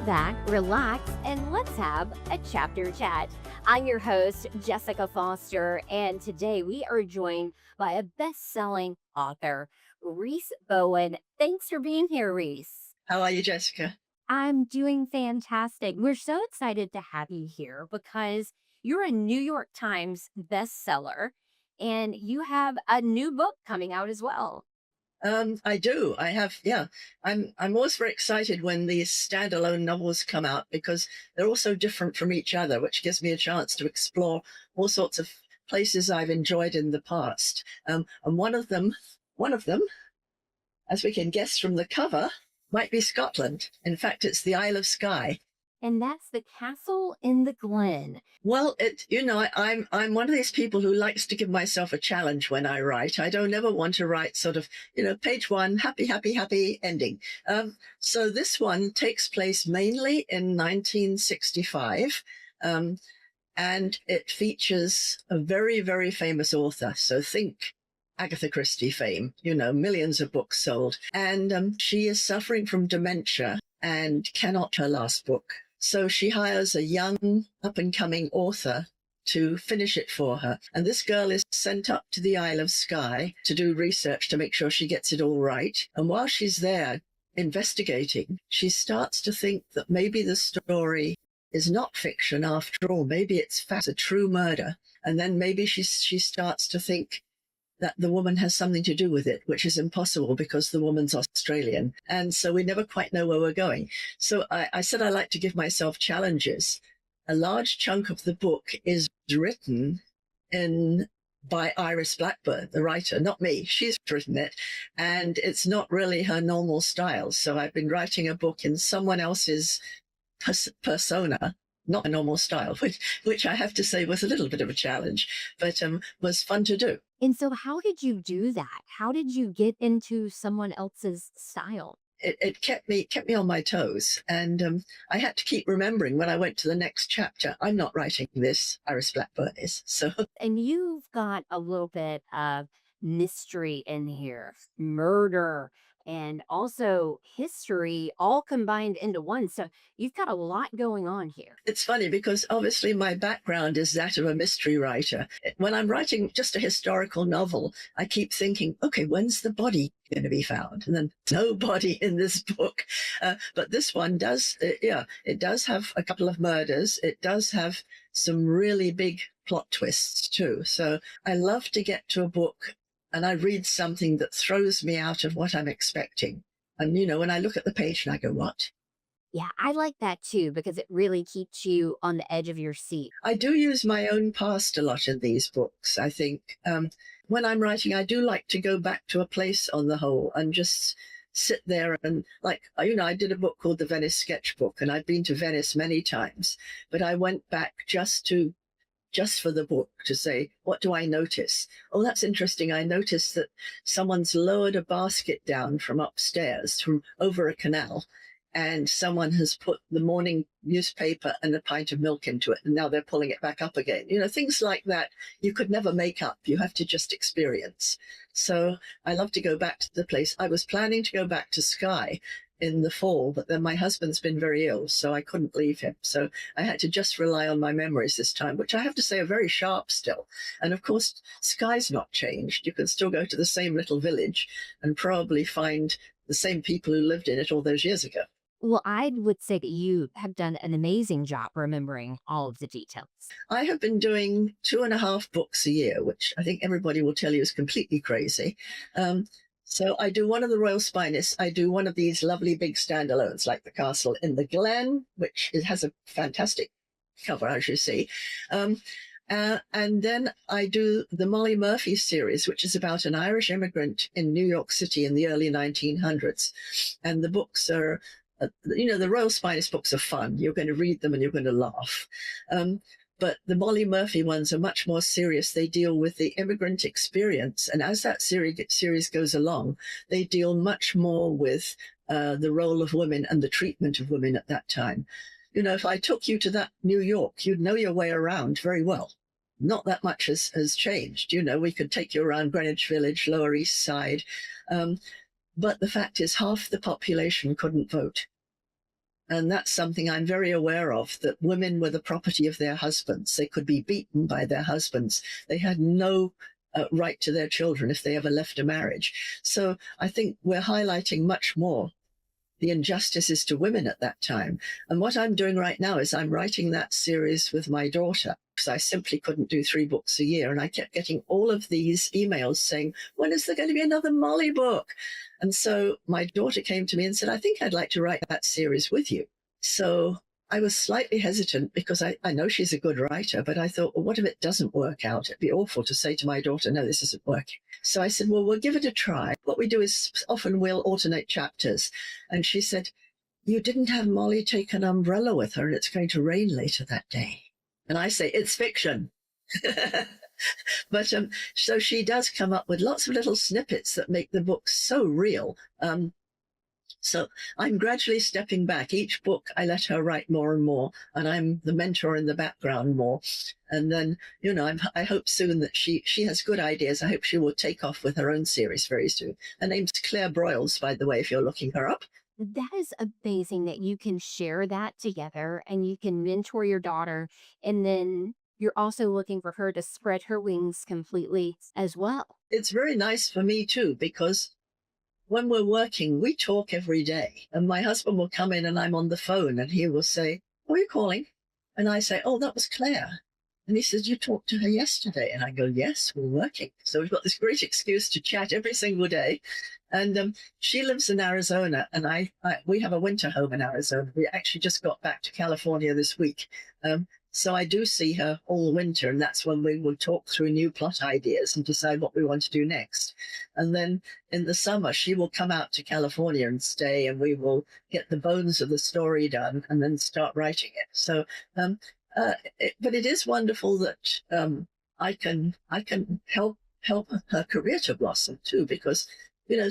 back, relax, and let's have a chapter chat. I'm your host, Jessica Foster, and today we are joined by a best selling author, Rhys Bowen. Thanks for being here, Rhys. How are you, Jessica? I'm doing fantastic. We're so excited to have you here because you're a New York Times bestseller and you have a new book coming out as well. I do. I have, yeah. I'm always very excited when these standalone novels come out because they're all so different from each other, which gives me a chance to explore all sorts of places I've enjoyed in the past. And one of them, as we can guess from the cover, might be Scotland. In fact, it's the Isle of Skye. And that's The Castle in the Glen. Well, I'm one of these people who likes to give myself a challenge when I write. I don't ever want to write sort of, page one, happy, happy, happy ending. So this one takes place mainly in 1965. And it features a very, very famous author. So think Agatha Christie fame, millions of books sold. And she is suffering from dementia and cannot her last book. So she hires a young up-and-coming author to finish it for her. And this girl is sent up to the Isle of Skye to do research to make sure she gets it all right. And while she's there investigating, she starts to think that maybe the story is not fiction after all. Maybe it's a true murder. And then maybe she starts to think that the woman has something to do with it, which is impossible because the woman's Australian. And so we never quite know where we're going. So I said I like to give myself challenges. A large chunk of the book is written by Iris Blackburn, the writer, not me. She's written it. And it's not really her normal style. So I've been writing a book in someone else's persona, not a normal style, which I have to say was a little bit of a challenge, but was fun to do. And so how did you do that? How did you get into someone else's style? It kept me on my toes. And I had to keep remembering when I went to the next chapter, I'm not writing this, Iris Blackburn is. So, And you've got a little bit of mystery in here, murder, and also history all combined into one. So you've got a lot going on here. it's funny because obviously my background is that of a mystery writer. When I'm writing just a historical novel, I keep thinking, okay, when's the body going to be found? And then no body in this book. But this one does, it does have a couple of murders. It does have some really big plot twists too. So I love to get to a book and I read something that throws me out of what I'm expecting. And, when I look at the page and I go, what? Yeah, I like that too because it really keeps you on the edge of your seat. I do use my own past a lot in these books, I think. When I'm writing, I do like to go back to a place on the whole and just sit there and I did a book called The Venice Sketchbook and I'd been to Venice many times, but I went back just for the book to say, what do I notice? Oh, that's interesting. I noticed that someone's lowered a basket down from upstairs from over a canal and someone has put the morning newspaper and a pint of milk into it, and now they're pulling it back up again. Things like that you could never make up. You have to just experience. So I love to go back to the place. I was planning to go back to Skye in the fall, but then my husband's been very ill, so I couldn't leave him. So I had to just rely on my memories this time, which I have to say are very sharp still. And of course, Skye's not changed. You can still go to the same little village and probably find the same people who lived in it all those years ago. Well, I would say that you have done an amazing job remembering all of the details. I have been doing 2.5 books a year, which I think everybody will tell you is completely crazy. So I do one of the Royal Spinets. I do one of these lovely big standalones like The Castle in the Glen, which has a fantastic cover, as you see. And then I do the Molly Murphy series, which is about an Irish immigrant in New York City in the early 1900s. And the books are, the Royal Spinets books are fun. You're going to read them and you're going to laugh. But the Molly Murphy ones are much more serious. They deal with the immigrant experience. And as that series goes along, they deal much more with the role of women and the treatment of women at that time. If I took you to that New York, you'd know your way around very well. Not that much has changed. We could take you around Greenwich Village, Lower East Side. But the fact is half the population couldn't vote. And that's something I'm very aware of, that women were the property of their husbands. They could be beaten by their husbands. They had no right to their children if they ever left a marriage. So I think we're highlighting much more the injustices to women at that time. And what I'm doing right now is I'm writing that series with my daughter, because I simply couldn't do 3 books a year. And I kept getting all of these emails saying, when is there going to be another Molly book? And so my daughter came to me and said, I think I'd like to write that series with you. So I was slightly hesitant because I know she's a good writer, but I thought, well, what if it doesn't work out? It'd be awful to say to my daughter, no, this isn't working. So I said, well, we'll give it a try. What we do is often we'll alternate chapters. And she said, you didn't have Molly take an umbrella with her and it's going to rain later that day. And I say, it's fiction. But so she does come up with lots of little snippets that make the book so real. So I'm gradually stepping back. Each book, I let her write more and more, and I'm the mentor in the background more. And then, I hope soon that she has good ideas. I hope she will take off with her own series very soon. Her name's Claire Broyles, by the way, if you're looking her up. That is amazing that you can share that together and you can mentor your daughter. And then you're also looking for her to spread her wings completely as well. It's very nice for me, too, because when we're working, we talk every day. And my husband will come in and I'm on the phone and he will say, who are you calling? And I say, oh, that was Claire. And he says, you talked to her yesterday. And I go, yes, we're working. So we've got this great excuse to chat every single day. And she lives in Arizona, and we have a winter home in Arizona. We actually just got back to California this week. So I do see her all winter, and that's when we will talk through new plot ideas and decide what we want to do next. And then in the summer, she will come out to California and stay, and we will get the bones of the story done and then start writing it. So, but it is wonderful that I can help her career to blossom too, because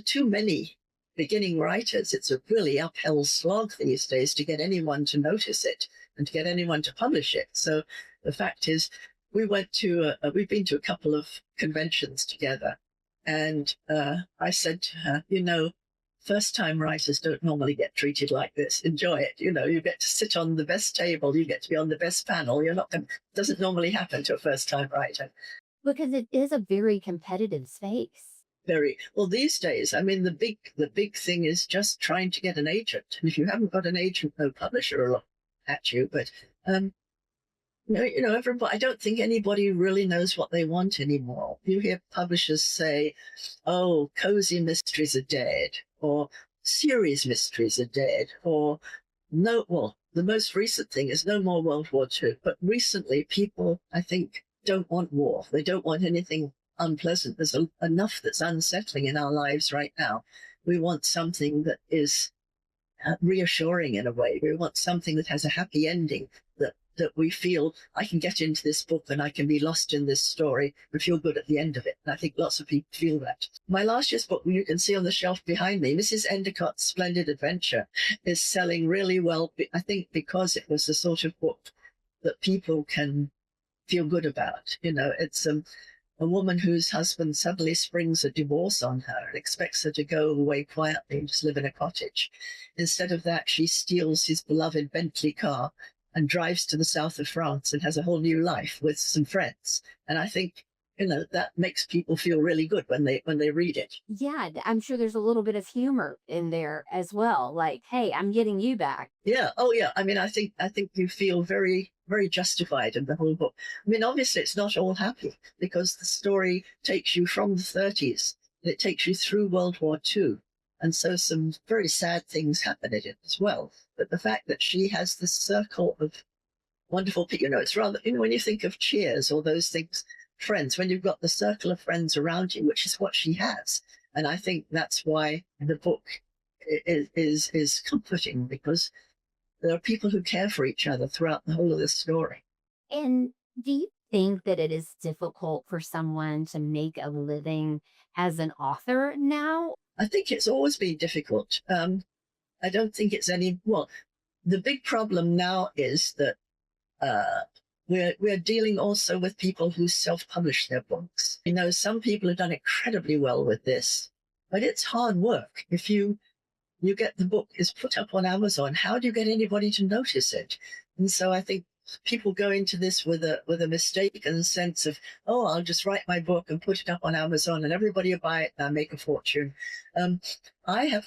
too many beginning writers, it's a really uphill slog these days to get anyone to notice it and to get anyone to publish it. So the fact is, we've been to a couple of conventions together, and I said to her, first-time writers don't normally get treated like this. Enjoy it. You get to sit on the best table, you get to be on the best panel. Doesn't normally happen to a first-time writer. Because it is a very competitive space. Very well these days. I mean, the big thing is just trying to get an agent. And if you haven't got an agent, no publisher will look at you. But everybody. I don't think anybody really knows what they want anymore. You hear publishers say, "Oh, cozy mysteries are dead," or "serious mysteries are dead," or no. Well, the most recent thing is no more World War II. But recently, people, I think, don't want war. They don't want anything unpleasant. There's enough that's unsettling in our lives right now. We want something that is reassuring in a way. We want something that has a happy ending, that we feel I can get into this book and I can be lost in this story and feel good at the end of it. And I think lots of people feel that. My last year's book, you can see on the shelf behind me, Mrs. Endicott's Splendid Adventure, is selling really well, I think because it was the sort of book that people can feel good about. It's a woman whose husband suddenly springs a divorce on her and expects her to go away quietly and just live in a cottage. Instead of that, she steals his beloved Bentley car and drives to the south of France and has a whole new life with some friends. And I think, that makes people feel really good when they read it. Yeah, I'm sure there's a little bit of humor in there as well. Like, hey, I'm getting you back. Yeah. Oh, yeah. I mean, I think you feel very, very justified in the whole book. I mean, obviously, it's not all happy because the story takes you from the 30s. It takes you through World War II. And so some very sad things happen in it as well. But the fact that she has this circle of wonderful people, it's rather, when you think of Cheers or those things, friends, when you've got the circle of friends around you, which is what she has. And I think that's why the book is comforting, because there are people who care for each other throughout the whole of this story. And do you think that it is difficult for someone to make a living as an author now? I think it's always been difficult. I don't think it's the big problem now is that we're dealing also with people who self-publish their books. Some people have done incredibly well with this, but it's hard work. If you you get the book is put up on Amazon. How do you get anybody to notice it? And so I think people go into this with a mistaken sense of, oh, I'll just write my book and put it up on Amazon and everybody will buy it and I'll make a fortune. Um, I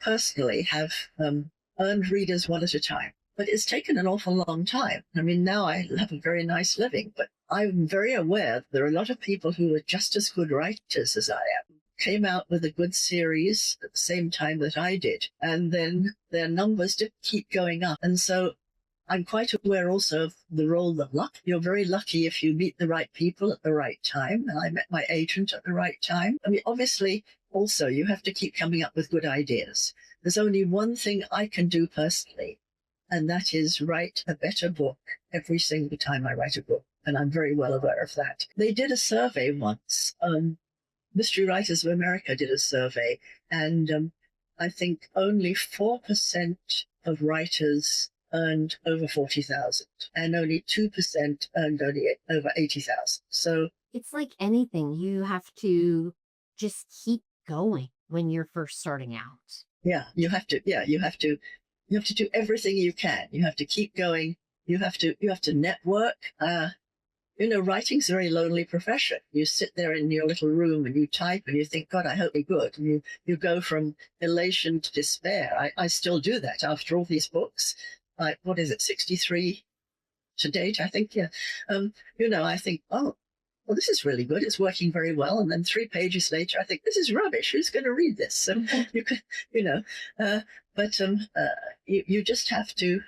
personally have earned readers one at a time, but it's taken an awful long time. I mean, now I have a very nice living, but I'm very aware that there are a lot of people who are just as good writers as I am, came out with a good series at the same time that I did, and then their numbers did keep going up. And so I'm quite aware also of the role of luck. You're very lucky if you meet the right people at the right time. And I met my agent at the right time. I mean, obviously, also, you have to keep coming up with good ideas. There's only one thing I can do personally, and that is write a better book every single time I write a book. And I'm very well aware of that. They did a survey once. Mystery Writers of America did a survey, and I think only 4% of writers earned over 40,000, and only 2% earned only over 80,000. So It's like anything, you have to just keep going when you're first starting out. yeah, you have to do everything you can. You have to keep going. You have to network. Writing's a very lonely profession. You sit there in your little room and you type and you think, God, I hope you're good. And you go from elation to despair. I still do that after all these books. Like, what is it, 63 to date, I think, yeah. I think, oh, well, this is really good. It's working very well. And then 3 pages later, I think, this is rubbish. Who's going to read this? So you could, you just have to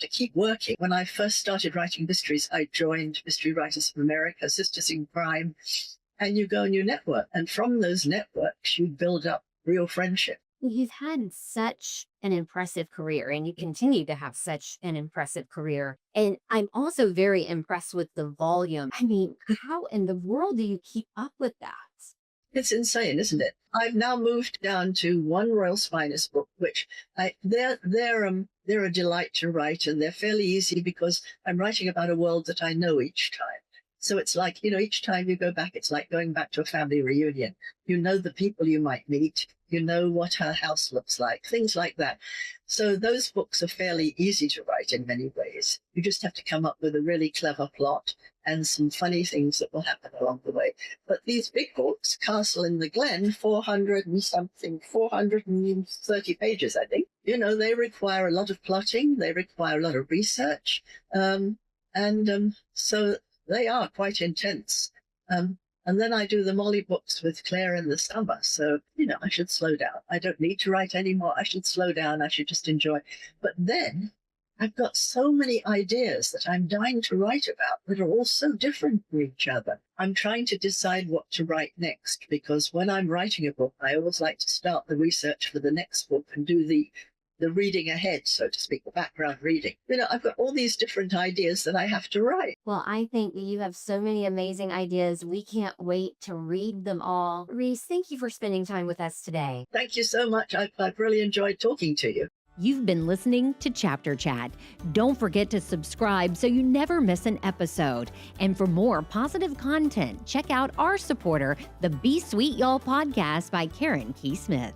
keep working. When I first started writing mysteries, I joined Mystery Writers of America, Sisters in Crime, and you go and you network. And from those networks, you build up real friendship. You've had such an impressive career and you continue to have such an impressive career. And I'm also very impressed with the volume. I mean, how in the world do you keep up with that? It's insane, isn't it? I've now moved down to one Royal Spinus book, which they're a delight to write, and they're fairly easy because I'm writing about a world that I know each time. So it's like, each time you go back, it's like going back to a family reunion. You know the people you might meet. You know what her house looks like, things like that. So those books are fairly easy to write in many ways. You just have to come up with a really clever plot and some funny things that will happen along the way. But these big books, Castle in the Glen, 430 pages, I think, they require a lot of plotting. They require a lot of research. So they are quite intense. And then I do the Molly books with Claire in the summer. So, I should slow down. I don't need to write anymore. I should slow down. I should just enjoy. But then I've got so many ideas that I'm dying to write about that are all so different from each other. I'm trying to decide what to write next, because when I'm writing a book, I always like to start the research for the next book and do the reading ahead, so to speak, the background reading. I've got all these different ideas that I have to write. Well, I think that you have so many amazing ideas. We can't wait to read them all. Rhys, thank you for spending time with us today. Thank you so much. I've really enjoyed talking to you. You've been listening to Chapter Chat. Don't forget to subscribe so you never miss an episode. And for more positive content, check out our supporter, the Be Sweet Y'all podcast by Karen Key Smith.